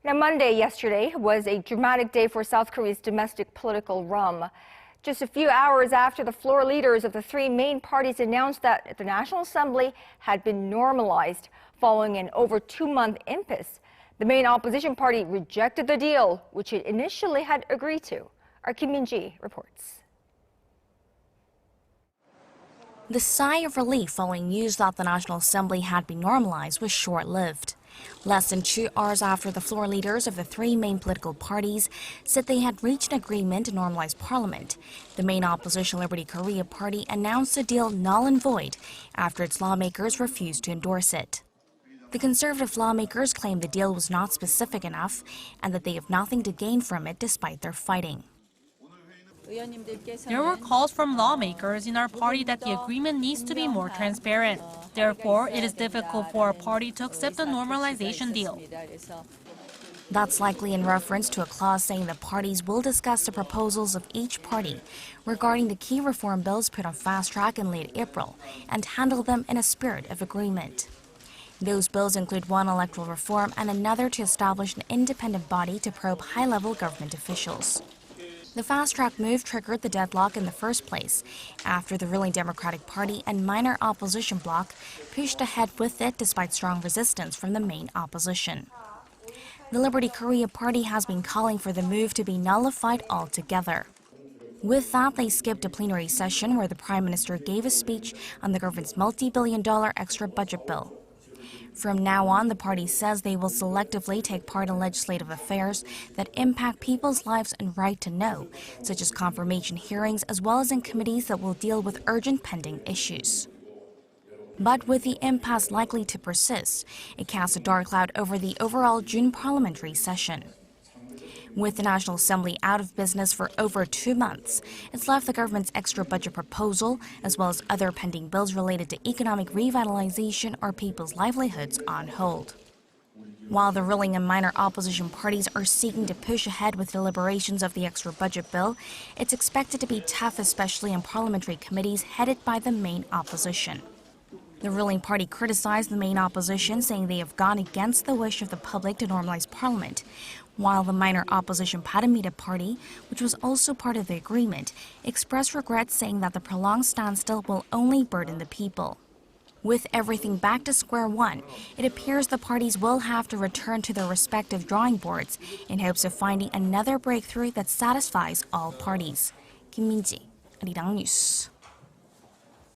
Now, Monday yesterday was a dramatic day for South Korea's domestic political realm. Just a few hours after the floor leaders of the three main parties announced that the National Assembly had been normalized following an over 2-month impasse, the main opposition party rejected the deal, which it initially had agreed to. Our Kim Min-ji reports. The sigh of relief following news that the National Assembly had been normalized was short-lived. Less than 2 hours after the floor leaders of the three main political parties said they had reached an agreement to normalize parliament, the main opposition Liberty Korea party announced the deal null and void after its lawmakers refused to endorse it. The conservative lawmakers claimed the deal was not specific enough and that they have nothing to gain from it despite their fighting. There were calls from lawmakers in our party that the agreement needs to be more transparent. Therefore, it is difficult for our party to accept a normalization deal. That's likely in reference to a clause saying the parties will discuss the proposals of each party regarding the key reform bills put on fast track in late April and handle them in a spirit of agreement. Those bills include one electoral reform and another to establish an independent body to probe high-level government officials. The fast-track move triggered the deadlock in the first place after the ruling Democratic Party and minor opposition bloc pushed ahead with it despite strong resistance from the main opposition. The Liberty Korea party has been calling for the move to be nullified altogether. With that, they skipped a plenary session where the Prime Minister gave a speech on the government's multi-billion-dollar extra budget bill. From now on, the party says they will selectively take part in legislative affairs that impact people's lives and right to know, such as confirmation hearings, as well as in committees that will deal with urgent pending issues. But with the impasse likely to persist, it casts a dark cloud over the overall June parliamentary session. With the National Assembly out of business for over 2 months, it's left the government's extra budget proposal, as well as other pending bills related to economic revitalization or people's livelihoods, on hold. While the ruling and minor opposition parties are seeking to push ahead with deliberations of the extra budget bill, it's expected to be tough, especially in parliamentary committees headed by the main opposition. The ruling party criticized the main opposition, saying they have gone against the wish of the public to normalize parliament, while the minor opposition Paramita party, which was also part of the agreement, expressed regret, saying that the prolonged standstill will only burden the people. With everything back to square one, it appears the parties will have to return to their respective drawing boards in hopes of finding another breakthrough that satisfies all parties. Kim Min-ji, Arirang News.